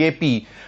KP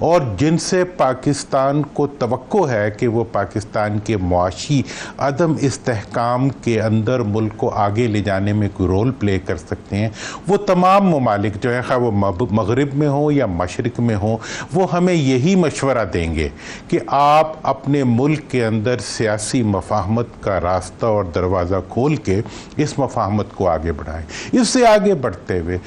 اور جن سے پاکستان کو توقع ہے کہ وہ پاکستان کے معاشی عدم استحکام کے اندر ملک کو آگے لے جانے میں کوئی رول پلے کر سکتے ہیں، وہ تمام ممالک جو ہے خواہ وہ مغرب میں ہوں یا مشرق میں ہوں، وہ ہمیں یہی مشورہ دیں گے کہ آپ اپنے ملک کے اندر سیاسی مفاہمت کا راستہ اور دروازہ کھول کے اس مفاہمت کو آگے بڑھائیں۔ اس سے آگے بڑھتے ہوئے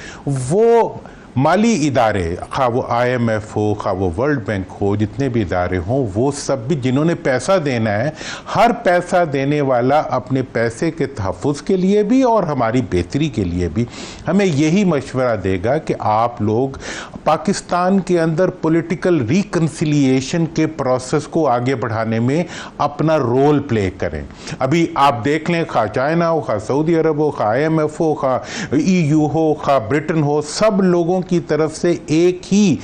وہ مالی ادارے، خواہ وہ IMF ہو، خواہ وہ ورلڈ بینک ہو، جتنے بھی ادارے ہوں، وہ سب بھی جنہوں نے پیسہ دینا ہے، ہر پیسہ دینے والا اپنے پیسے کے تحفظ کے لیے بھی اور ہماری بہتری کے لیے بھی ہمیں یہی مشورہ دے گا کہ آپ لوگ پاکستان کے اندر پولیٹیکل ریکنسیلیشن کے پروسیس کو آگے بڑھانے میں اپنا رول پلے کریں۔ ابھی آپ دیکھ لیں، خواہ چائنا ہو، خواہ سعودی عرب ہو، خواہ IMF ہو، خواہ EU ہو، خواہ برٹن ہو، سب لوگوں کی طرف سے ایک ہی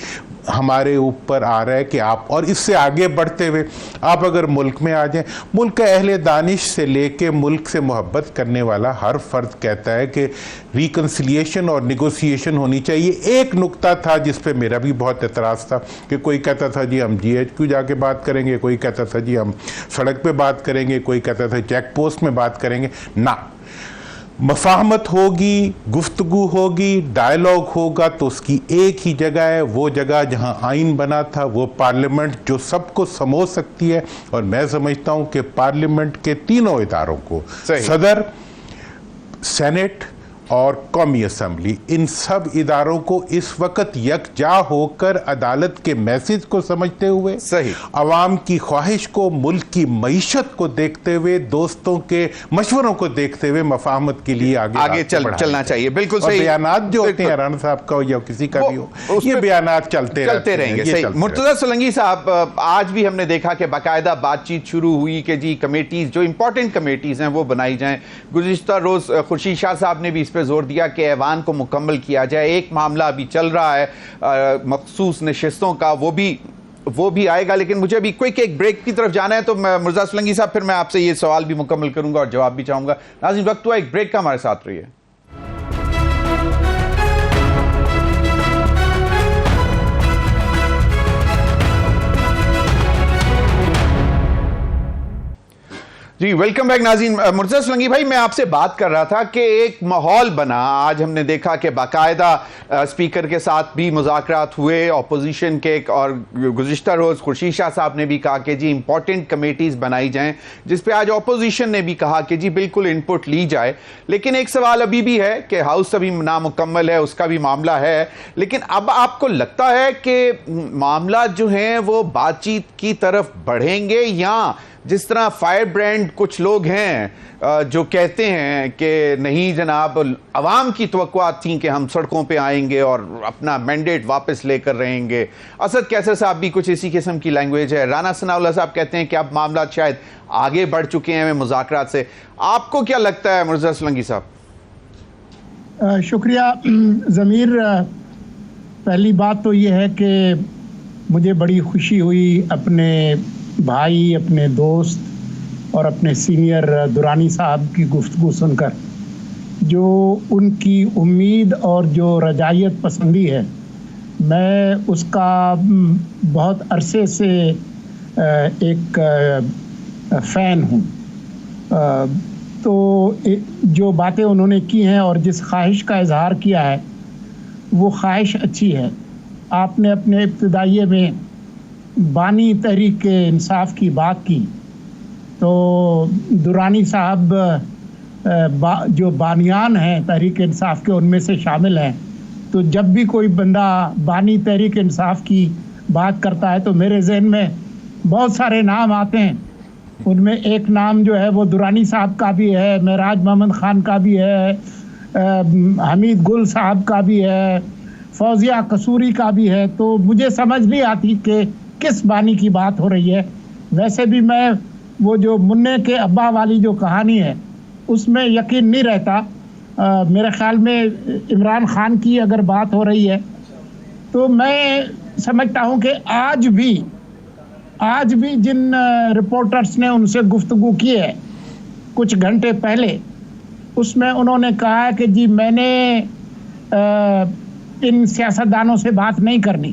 ہمارے اوپر آ رہا ہے کہ آپ، اور اس سے آگے بڑھتے ہوئے آپ اگر ملک میں آ جائیں، ملک کا اہل دانش سے لے کے ملک سے محبت کرنے والا ہر فرد کہتا ہے کہ ریکنسیلیشن اور نیگوسیشن ہونی چاہیے۔ ایک نقطہ تھا جس پہ میرا بھی بہت اعتراض تھا کہ کوئی کہتا تھا جی ہم GHQ جا کے بات کریں گے، کوئی کہتا تھا جی ہم سڑک پہ بات کریں گے، کوئی کہتا تھا چیک پوسٹ میں بات کریں گے۔ نہ، مفاہمت ہوگی، گفتگو ہوگی، ڈائیلاگ ہوگا تو اس کی ایک ہی جگہ ہے، وہ جگہ جہاں آئین بنا تھا، وہ پارلیمنٹ جو سب کو سمو سکتی ہے۔ اور میں سمجھتا ہوں کہ پارلیمنٹ کے تینوں اداروں کو، صدر، سینٹ اور قومی اسمبلی، ان سب اداروں کو اس وقت یکجا ہو کر عدالت کے میسج کو سمجھتے ہوئے، عوام کی خواہش کو، ملک کی معیشت کو دیکھتے ہوئے، دوستوں کے مشوروں کو دیکھتے ہوئے مفاہمت کے لیے آگے چلنا چاہیے۔ بالکل صحیح۔ بیانات جو ہوتے ہیں رانا صاحب کا ہو یا کسی کا بھی ہو، یہ بیانات چلتے رہیں گے۔ صحیح۔ مرتضیٰ سولنگی صاحب، آج بھی ہم نے دیکھا کہ باقاعدہ بات چیت شروع ہوئی کہ جی کمیٹیز، جو امپورٹنٹ کمیٹیز ہیں وہ بنائی جائیں۔ گزشتہ روز خورشید شاہ صاحب نے بھی اس پہ زور دیا کہ ایوان کو مکمل کیا جائے۔ ایک معاملہ ابھی چل رہا ہے مخصوص نشستوں کا، وہ بھی آئے گا، لیکن مجھے ابھی ایک بریک کی طرف جانا ہے، تو مرزا سولنگی صاحب پھر میں آپ سے یہ سوال بھی مکمل کروں گا اور جواب بھی چاہوں گا۔ ناظرین، وقت ہوا ایک بریک کا، ہمارے ساتھ رہیے۔ جی ویلکم بیک ناظرین۔ مرتضیٰ سولنگی بھائی، میں آپ سے بات کر رہا تھا کہ ایک ماحول بنا، آج ہم نے دیکھا کہ باقاعدہ اسپیکر کے ساتھ بھی مذاکرات ہوئے اپوزیشن کے، اور گزشتہ روز خورشید شاہ صاحب نے بھی کہا کہ جی امپورٹنٹ کمیٹیز بنائی جائیں، جس پہ آج اپوزیشن نے بھی کہا کہ جی بالکل ان پٹ لی جائے۔ لیکن ایک سوال ابھی بھی ہے کہ ہاؤس ابھی نامکمل ہے، اس کا بھی معاملہ ہے، لیکن اب آپ کو لگتا ہے کہ معاملات جو ہیں وہ بات چیت کی طرف بڑھیں گے، یا جس طرح فائر برینڈ کچھ لوگ ہیں جو کہتے ہیں کہ نہیں جناب، عوام کی توقعات تھیں کہ ہم سڑکوں پہ آئیں گے اور اپنا مینڈیٹ واپس لے کر رہیں گے۔ اسد کیسر صاحب بھی کچھ اسی قسم کی لینگویج ہے۔ رانا ثناء اللہ صاحب کہتے ہیں کہ اب معاملات شاید آگے بڑھ چکے ہیں مذاکرات سے۔ آپ کو کیا لگتا ہے مرزا سولنگی صاحب؟ شکریہ ضمیر۔ پہلی بات تو یہ ہے کہ مجھے بڑی خوشی ہوئی اپنے بھائی، اپنے دوست اور اپنے سینئر درانی صاحب کی گفتگو سن کر۔ جو ان کی امید اور جو رجائیت پسندی ہے، میں اس کا بہت عرصے سے ایک فین ہوں۔ تو جو باتیں انہوں نے کی ہیں اور جس خواہش کا اظہار کیا ہے، وہ خواہش اچھی ہے۔ آپ نے اپنے ابتدائیے میں بانی تحریک انصاف کی بات کی، تو درانی صاحب جو بانیان ہیں تحریک انصاف کے، ان میں سے شامل ہیں۔ تو جب بھی کوئی بندہ بانی تحریک انصاف کی بات کرتا ہے تو میرے ذہن میں بہت سارے نام آتے ہیں۔ ان میں ایک نام جو ہے وہ درانی صاحب کا بھی ہے، معراج محمد خان کا بھی ہے، حمید گل صاحب کا بھی ہے، فوزیہ قصوری کا بھی ہے۔ تو مجھے سمجھ نہیں آتی کہ کس بانی کی بات ہو رہی ہے۔ ویسے بھی میں وہ جو منع کے ابا والی جو کہانی ہے اس میں یقین نہیں رہتا۔ میرے خیال میں عمران خان کی اگر بات ہو رہی ہے تو میں سمجھتا ہوں کہ آج بھی جن رپورٹرز نے ان سے گفتگو کی ہے کچھ گھنٹے پہلے، اس میں انہوں نے کہا ہے کہ جی میں نے ان سیاستدانوں سے بات نہیں کرنی۔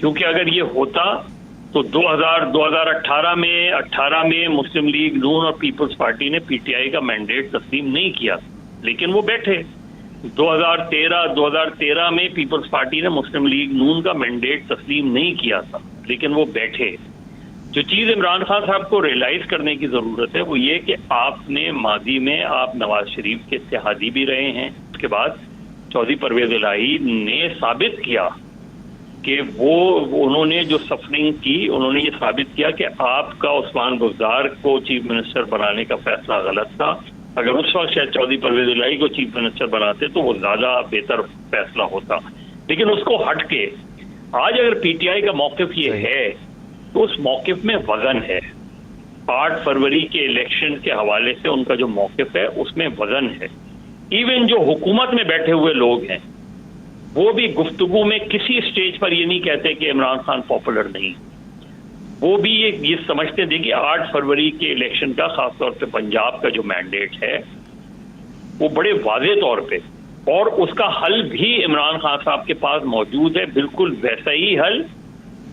کیونکہ اگر یہ ہوتا تو 2018 میں مسلم لیگ نون اور پیپلز پارٹی نے پی ٹی آئی کا مینڈیٹ تسلیم نہیں کیا، لیکن وہ بیٹھے۔ 2013 میں پیپلز پارٹی نے مسلم لیگ نون کا مینڈیٹ تسلیم نہیں کیا تھا، لیکن وہ بیٹھے۔ جو چیز عمران خان صاحب کو ریئلائز کرنے کی ضرورت ہے وہ یہ کہ آپ نے ماضی میں آپ نواز شریف کے اتحادی بھی رہے ہیں، اس کے بعد چودھری پرویز الہی نے ثابت کیا کہ انہوں نے جو سفرنگ کی، انہوں نے یہ ثابت کیا کہ آپ کا عثمان بزدار کو چیف منسٹر بنانے کا فیصلہ غلط تھا۔ اگر اس وقت شاید چودھری پرویز الہی کو چیف منسٹر بناتے تو وہ زیادہ بہتر فیصلہ ہوتا، لیکن اس کو ہٹ کے آج اگر پی ٹی آئی کا موقف یہ ہے تو اس موقف میں وزن ہے۔ 8 فروری کے الیکشن کے حوالے سے ان کا جو موقف ہے اس میں وزن ہے۔ ایون جو حکومت میں بیٹھے ہوئے لوگ ہیں وہ بھی گفتگو میں کسی اسٹیج پر یہ نہیں کہتے کہ عمران خان پاپولر نہیں، وہ بھی یہ سمجھتے تھے کہ 8 فروری کے الیکشن کا خاص طور پہ پنجاب کا جو مینڈیٹ ہے وہ بڑے واضح طور پہ، اور اس کا حل بھی عمران خان صاحب کے پاس موجود ہے، بالکل ویسا ہی حل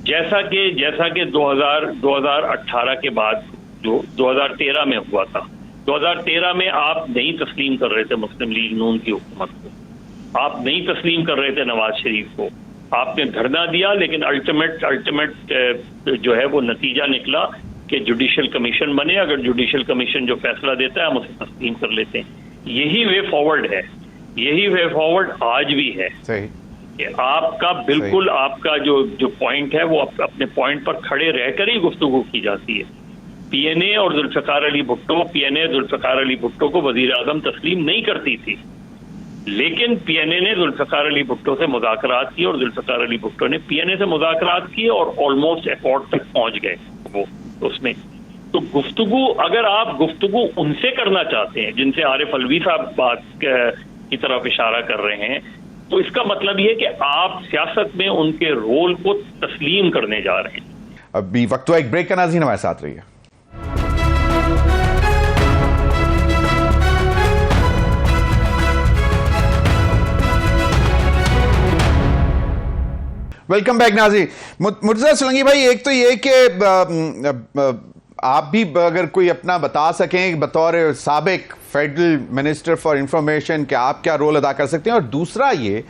جیسا کہ 2018 کے بعد جو 2013 میں ہوا تھا۔ 2013 میں آپ نہیں تسلیم کر رہے تھے مسلم لیگ نون کی حکومت کو، آپ نہیں تسلیم کر رہے تھے نواز شریف کو، آپ نے دھرنا دیا، لیکن الٹیمیٹ جو ہے وہ نتیجہ نکلا کہ جوڈیشل کمیشن بنے، اگر جوڈیشل کمیشن جو فیصلہ دیتا ہے ہم اسے تسلیم کر لیتے ہیں۔ یہی وے فارورڈ ہے، یہی وے فارورڈ آج بھی ہے کہ آپ کا بالکل آپ کا جو پوائنٹ ہے وہ اپنے پوائنٹ پر کھڑے رہ کر ہی گفتگو کی جاتی ہے۔ پی این اے اور ذوالفقار علی بھٹو کو وزیر اعظم تسلیم نہیں کرتی تھی، لیکن پی این اے نے ذوالفقار علی بھٹو سے مذاکرات کی اور ذوالفقار علی بھٹو نے پی این اے سے مذاکرات کی اور آلموسٹ ایکارڈ تک پہنچ گئے وہ اس میں۔ تو گفتگو اگر آپ گفتگو ان سے کرنا چاہتے ہیں جن سے عارف الوی صاحب بات کی طرف اشارہ کر رہے ہیں، تو اس کا مطلب یہ کہ آپ سیاست میں ان کے رول کو تسلیم کرنے جا رہے ہیں۔ ابھی وقت ایک بریک کا، ناظرین ہمارے ساتھ رہیے۔ ویلکم بیک ناظرین۔ مرتضیٰ سولنگی بھائی، ایک تو یہ کہ آپ بھی اگر کوئی اپنا بتا سکیں بطور سابق فیڈرل منسٹر فار انفارمیشن کہ آپ کیا رول ادا کر سکتے ہیں، اور دوسرا یہ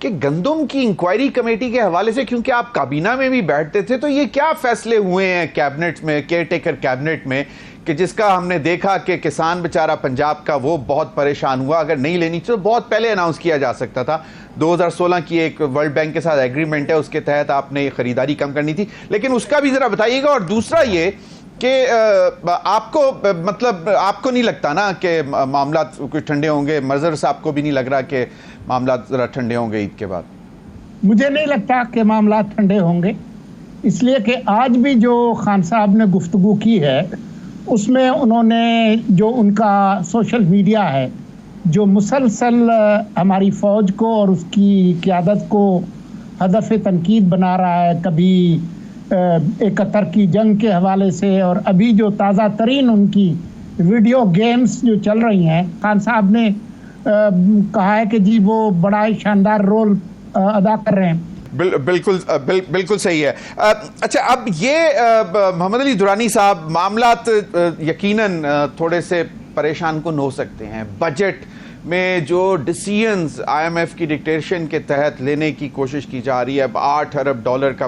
کہ گندم کی انکوائری کمیٹی کے حوالے سے کیونکہ آپ کابینہ میں بھی بیٹھتے تھے، تو یہ کیا فیصلے ہوئے ہیں کیبنٹ میں، کیئر ٹیکر کیبنٹ میں، کہ جس کا ہم نے دیکھا کہ کسان بیچارہ پنجاب کا وہ بہت پریشان ہوا، اگر نہیں لینی تو بہت پہلے اناؤنس کیا جا سکتا تھا۔ 2016 کی ایک ورلڈ بینک کے ساتھ ایگریمنٹ ہے، اس کے تحت آپ نے خریداری کم کرنی تھی، لیکن اس کا بھی ذرا بتائیے گا۔ اور دوسرا یہ کہ آپ کو مطلب آپ کو نہیں لگتا نا کہ معاملات کچھ ٹھنڈے ہوں گے؟ مرزر صاحب کو بھی نہیں لگ رہا کہ معاملات ذرا ٹھنڈے ہوں گے عید کے بعد؟ مجھے نہیں لگتا کہ معاملات ٹھنڈے ہوں گے، اس لیے کہ آج بھی جو خان صاحب نے گفتگو کی ہے اس میں انہوں نے جو ان کا سوشل میڈیا ہے جو مسلسل ہماری فوج کو اور اس کی قیادت کو ہدف تنقید بنا رہا ہے، کبھی 71 کی جنگ کے حوالے سے، اور ابھی جو تازہ ترین ان کی ویڈیو گیمز جو چل رہی ہیں، خان صاحب نے کہا ہے کہ جی وہ بڑا ہی شاندار رول ادا کر رہے ہیں۔ بالکل صحیح ہے۔ اچھا، اب یہ محمد علی درانی صاحب، معاملات یقیناً تھوڑے سے پریشان کن ہو سکتے ہیں۔ بجٹ میں جو ڈیسیژنز آئی ایم ایف کی ڈکٹیشن کے تحت لینے کی کوشش کی جا رہی ہے، اب $8 ارب کا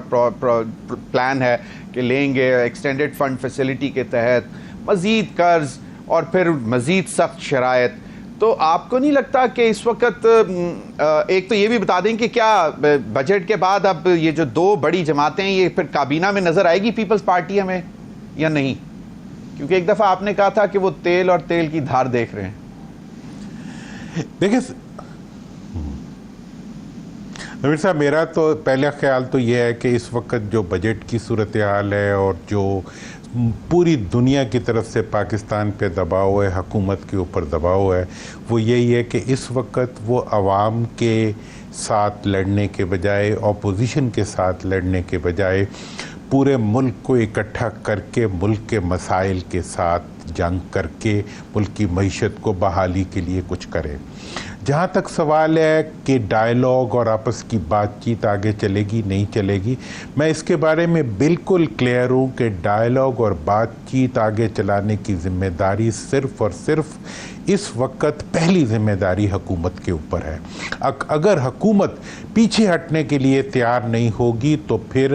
پلان ہے کہ لیں گے ایکسٹینڈڈ فنڈ فیسلٹی کے تحت، مزید قرض اور پھر مزید سخت شرائط، تو آپ کو نہیں لگتا کہ اس وقت ایک تو یہ بھی بتا دیں کہ کیا بجٹ کے بعد اب یہ جو 2 بڑی جماعتیں یہ پھر کابینہ میں نظر آئے گی پیپلز پارٹی ہمیں یا نہیں؟ کیونکہ ایک دفعہ آپ نے کہا تھا کہ وہ تیل اور تیل کی دھار دیکھ رہے ہیں۔ دیکھیں نویر صاحب، میرا تو پہلا خیال تو یہ ہے کہ اس وقت جو بجٹ کی صورتحال ہے اور جو پوری دنیا کی طرف سے پاکستان پہ دباؤ ہے، حکومت کے اوپر دباؤ ہے، وہ یہی ہے کہ اس وقت وہ عوام کے ساتھ لڑنے کے بجائے، اپوزیشن کے ساتھ لڑنے کے بجائے، پورے ملک کو اکٹھا کر کے ملک کے مسائل کے ساتھ جنگ کر کے ملک کی معیشت کو بحالی کے لیے کچھ کرے۔ جہاں تک سوال ہے کہ ڈائیلاگ اور آپس کی بات چیت آگے چلے گی نہیں چلے گی، میں اس کے بارے میں بالکل کلیئر ہوں کہ ڈائیلاگ اور بات چیت آگے چلانے کی ذمہ داری صرف اور صرف اس وقت پہلی ذمہ داری حکومت کے اوپر ہے۔ اگر حکومت پیچھے ہٹنے کے لیے تیار نہیں ہوگی تو پھر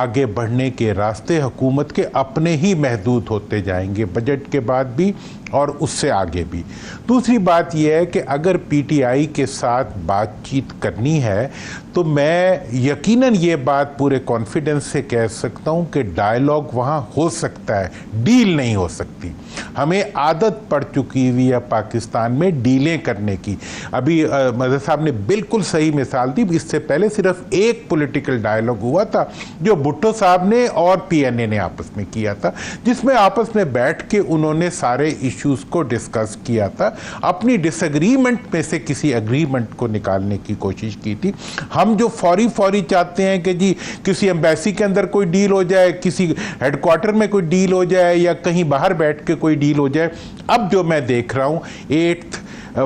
آگے بڑھنے کے راستے حکومت کے اپنے ہی محدود ہوتے جائیں گے، بجٹ کے بعد بھی اور اس سے آگے بھی۔ دوسری بات یہ ہے کہ اگر پی ٹی آئی کے ساتھ بات چیت کرنی ہے تو میں یقیناً یہ بات پورے کانفیڈنس سے کہہ سکتا ہوں کہ ڈائیلاگ وہاں ہو سکتا ہے، ڈیل نہیں ہو سکتی۔ ہمیں عادت پڑ چکی ہوئی ہے پاکستان میں ڈیلیں کرنے کی۔ ابھی مظہر صاحب نے بالکل صحیح مثال دی، اس سے پہلے صرف ایک پولیٹیکل ڈائیلاگ ہوا تھا جو بھٹو صاحب نے اور پی این اے نے آپس میں کیا تھا، جس میں آپس میں بیٹھ کے انہوں نے سارے ایشوز کو ڈسکس کیا تھا، اپنی ڈس ایگریمنٹ میں سے کسی ایگریمنٹ کو نکالنے کی کوشش کی تھی۔ ہم جو فوری چاہتے ہیں کہ جی کسی ایمبیسی کے اندر کوئی ڈیل ہو جائے، کسی ہیڈ کوارٹر میں کوئی ڈیل ہو جائے یا کہیں باہر بیٹھ کے کوئی ڈیل ہو جائے، اب جو میں دیکھ رہا ہوں 8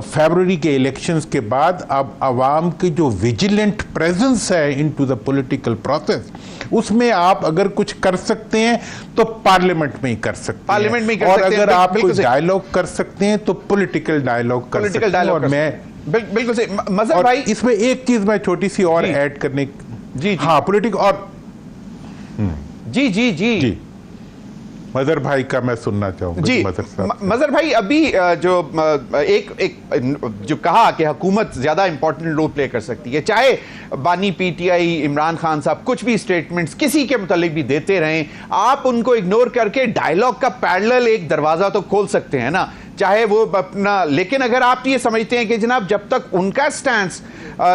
فیبروری کے الیکشنز کے بعد اب عوام کی جو ویجیلنٹ پریزنس ہے انٹو دا پولیٹیکل پروسیس، اس میں آپ اگر کچھ کر سکتے ہیں تو پارلیمنٹ میں ہی کر سکتے ہیں، اور اگر آپ کوئی ڈائیلاگ کر سکتے ہیں تو پولیٹیکل ڈائیلاگ کر سکتے ہیں۔ اور میں بالکل سے مظہر بھائی اس میں ایک چیز میں چھوٹی سی اور ایڈ کرنے، ہاں پولیٹیکل اور جی مظہر بھائی کا میں سننا چاہوں گا۔ جی مظہر بھائی، ابھی جو ایک جو کہا کہ حکومت زیادہ امپورٹنٹ رول پلے کر سکتی ہے، چاہے بانی P T I Imran Khan صاحب کچھ بھی سٹیٹمنٹس کسی کے متعلق بھی دیتے رہیں، آپ ان کو اگنور کر کے ڈائیلاگ کا پیرلل ایک دروازہ تو کھول سکتے ہیں نا، چاہے وہ اپنا، لیکن اگر آپ یہ سمجھتے ہیں کہ جناب جب تک ان کا سٹینس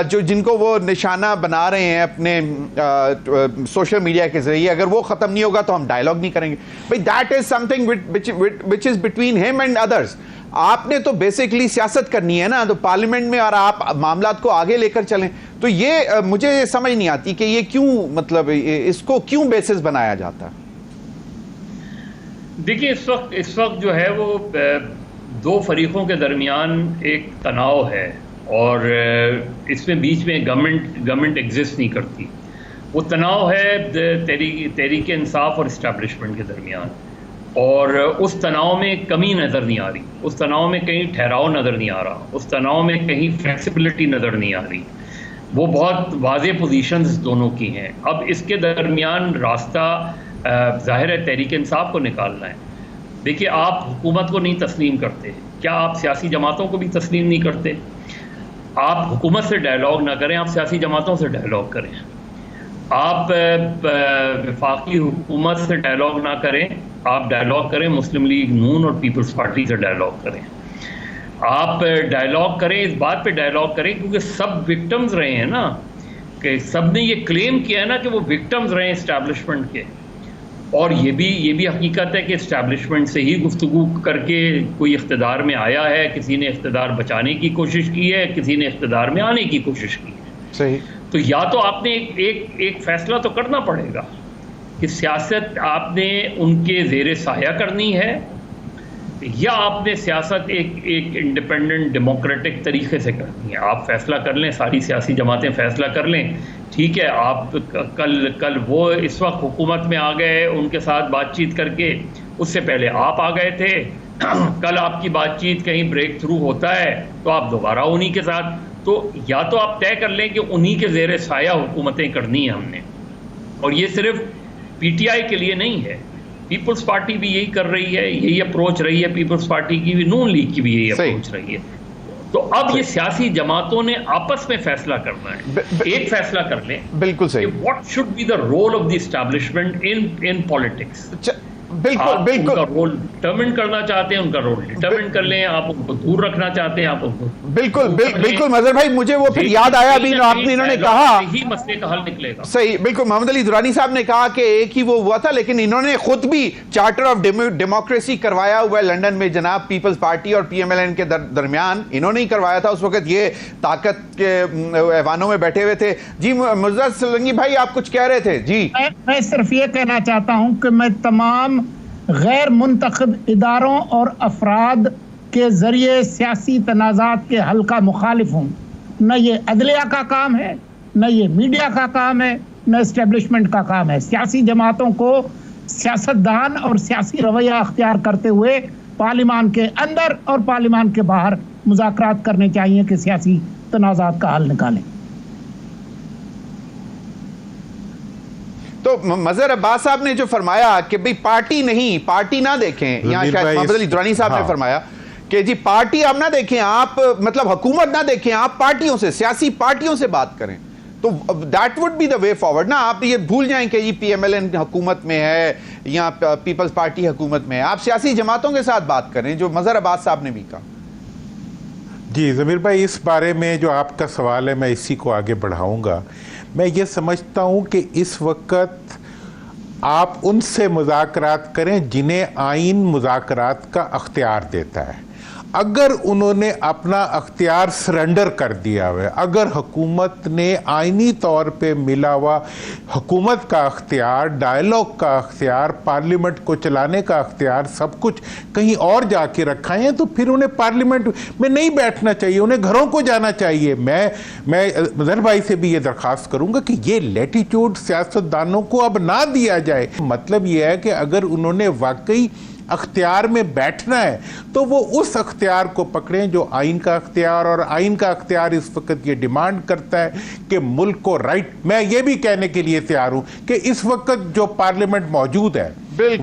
جو جن کو وہ نشانہ بنا رہے ہیں اپنے سوشل میڈیا کے ذریعے، اگر وہ ختم نہیں ہوگا تو ہم ڈائیلاگ نہیں کریں گے، بھئی that is some thing which is between ہم اینڈ ادرس۔ آپ نے تو بیسکلی سیاست کرنی ہے نا، تو پارلیمنٹ میں اور آپ معاملات کو آگے لے کر چلیں، تو یہ مجھے سمجھ نہیں آتی کہ یہ کیوں، مطلب اس کو کیوں بیسس بنایا جاتا ہے؟ دیکھیے اس وقت جو ہے وہ دو فریقوں کے درمیان ایک تناؤ ہے، اور اس میں بیچ میں گورنمنٹ ایگزسٹ نہیں کرتی۔ وہ تناؤ ہے تحریک انصاف اور اسٹیبلشمنٹ کے درمیان، اور اس تناؤ میں کمی نظر نہیں آ رہی، اس تناؤ میں کہیں ٹھہراؤ نظر نہیں آ رہا، اس تناؤ میں کہیں فلیکسیبلٹی نظر نہیں آ رہی۔ وہ بہت واضح پوزیشنز دونوں کی ہیں۔ اب اس کے درمیان راستہ ظاہر ہے تحریک انصاف کو نکالنا ہے۔ دیکھیے، آپ حکومت کو نہیں تسلیم کرتے، کیا آپ سیاسی جماعتوں کو بھی تسلیم نہیں کرتے؟ آپ حکومت سے ڈائیلاگ نہ کریں، آپ سیاسی جماعتوں سے ڈائیلاگ کریں۔ آپ وفاقی حکومت سے ڈائیلاگ نہ کریں، آپ ڈائیلاگ کریں مسلم لیگ نون اور پیپلز پارٹی سے ڈائیلاگ کریں۔ آپ ڈائیلاگ کریں، اس بات پہ ڈائیلاگ کریں کیونکہ سب وکٹمز رہے ہیں نا، کہ سب نے یہ کلیم کیا ہے نا کہ وہ وکٹمز رہے ہیں اسٹیبلشمنٹ کے، اور یہ بھی حقیقت ہے کہ اسٹیبلشمنٹ سے ہی گفتگو کر کے کوئی اقتدار میں آیا ہے، کسی نے اقتدار بچانے کی کوشش کی ہے، کسی نے اقتدار میں آنے کی کوشش کی ہے۔ صحیح۔ تو یا تو آپ نے ایک فیصلہ تو کرنا پڑے گا کہ سیاست آپ نے ان کے زیر سایہ کرنی ہے، یا آپ نے سیاست ایک انڈیپینڈنٹ ڈیموکریٹک طریقے سے کرنی ہے۔ آپ فیصلہ کر لیں، ساری سیاسی جماعتیں فیصلہ کر لیں، ٹھیک ہے۔ آپ کل وہ اس وقت حکومت میں آ گئے ان کے ساتھ بات چیت کر کے، اس سے پہلے آپ آ گئے تھے، کل آپ کی بات چیت کہیں بریک تھرو ہوتا ہے تو آپ دوبارہ انہی کے ساتھ، تو یا تو آپ طے کر لیں کہ انہی کے زیر سایہ حکومتیں کرنی ہیں ہم نے، اور یہ صرف پی ٹی آئی کے لیے نہیں ہے، پیپلز پارٹی بھی یہی کر رہی ہے، یہی اپروچ رہی ہے، پیپلز پارٹی کی بھی، نون لیگ کی بھی یہی اپروچ رہی ہے۔ تو اب یہ سیاسی جماعتوں نے آپس میں فیصلہ کرنا ہے، ایک فیصلہ کر لیں بالکل صحیح، what should be the role of the establishment in politics. بالکل ان کا رول ڈٹرمن کرنا چاہتے ہیں، ان کا رول ڈٹرمن کر لیں، آپ ان کو دور رکھنا چاہتے ہیں، آپ ان کو بالکل مظہر بھائی، مجھے وہ پھر یاد آیا ابھی انہوں نے کہا یہی مسئلے کا حل نکلے گا۔ صحیح، بالکل محمد علی درانی صاحب نے کہا کہ ایک ہی وہ ہوا تھا، لیکن انہوں نے خود بھی چارٹر آف ڈیموکریسی کروایا ہوا ہے لنڈن میں، جناب پیپلز پارٹی اور پی ایم ایل این کے درمیان انہوں نے ہی کروایا تھا، اس وقت یہ طاقت کے ایوانوں میں بیٹھے ہوئے تھے۔ جی مرزا سلنگی بھائی، آپ کچھ کہہ رہے تھے؟ جی میں صرف یہ کہنا چاہتا ہوں کہ میں تمام غیر منتخب اداروں اور افراد کے ذریعے سیاسی تنازعات کے حل کا مخالف ہوں. نہ یہ عدلیہ کا کام ہے، نہ یہ میڈیا کا کام ہے، نہ اسٹیبلشمنٹ کا کام ہے. سیاسی جماعتوں کو سیاستدان اور سیاسی رویہ اختیار کرتے ہوئے پارلیمان کے اندر اور پارلیمان کے باہر مذاکرات کرنے چاہیے کہ سیاسی تنازعات کا حل نکالیں. تو مظہر عباس صاحب نے جو فرمایا کہ بھئی پارٹی نہیں، پارٹی نہ دیکھیں، یہاں شاید محمد علی درانی صاحب نے فرمایا کہ جی پارٹی آپ نہ دیکھیں، آپ مطلب حکومت نہ دیکھیں، آپ پارٹیوں سے، سیاسی پارٹیوں سے بات کریں. تو that would be the way forward نا. آپ یہ بھول جائیں کہ یہ پی ایم ایل این حکومت میں ہے یا پیپلز پارٹی حکومت میں ہے. آپ سیاسی جماعتوں کے ساتھ بات کریں، جو مظہر عباس صاحب نے بھی کہا. جی ضمیر بھائی، اس بارے میں جو آپ کا سوال ہے میں اسی کو آگے بڑھاؤں گا. میں یہ سمجھتا ہوں کہ اس وقت آپ ان سے مذاکرات کریں جنہیں آئین مذاکرات کا اختیار دیتا ہے. اگر انہوں نے اپنا اختیار سرنڈر کر دیا ہے، اگر حکومت نے آئینی طور پہ ملا ہوا حکومت کا اختیار، ڈائیلاگ کا اختیار، پارلیمنٹ کو چلانے کا اختیار، سب کچھ کہیں اور جا کے رکھا ہے، تو پھر انہیں پارلیمنٹ میں نہیں بیٹھنا چاہیے، انہیں گھروں کو جانا چاہیے. میں مظہر بھائی سے بھی یہ درخواست کروں گا کہ یہ لیٹیٹیوڈ سیاستدانوں کو اب نہ دیا جائے. مطلب یہ ہے کہ اگر انہوں نے واقعی اختیار میں بیٹھنا ہے تو وہ اس اختیار کو پکڑیں جو آئین کا اختیار، اور آئین کا اختیار اس وقت یہ ڈیمانڈ کرتا ہے کہ ملک کو رائٹ. میں یہ بھی کہنے کے لیے تیار ہوں کہ اس وقت جو پارلیمنٹ موجود ہے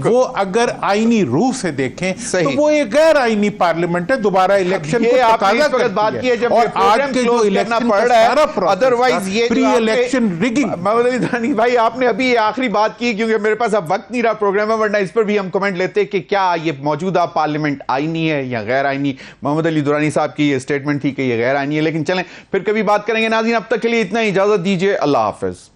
وہ اگر آئینی روح سے دیکھیں تو وہ ایک غیر آئینی پارلیمنٹ ہے. دوبارہ الیکشن کو تقاضا کرتی ہے، اور آج کے جو الیکشن کا سارا پروسیس پری الیکشن ریگنگ. محمد علی درانی بھائی، آپ نے ابھی آخری بات کی کیونکہ میرے پاس اب وقت نہیں رہا پروگرام میں، ورنہ اس پر بھی ہم کمنٹ لیتے کہ کیا یہ موجودہ پارلیمنٹ آئینی ہے یا غیر آئینی. محمد علی درانی صاحب کی یہ سٹیٹمنٹ تھی کہ یہ غیر آئینی ہے، لیکن چلیں پھر کبھی بات کریں گے. ناظرین اب تک کے لیے اتنا ہی، اجازت دیجیے، اللہ حافظ.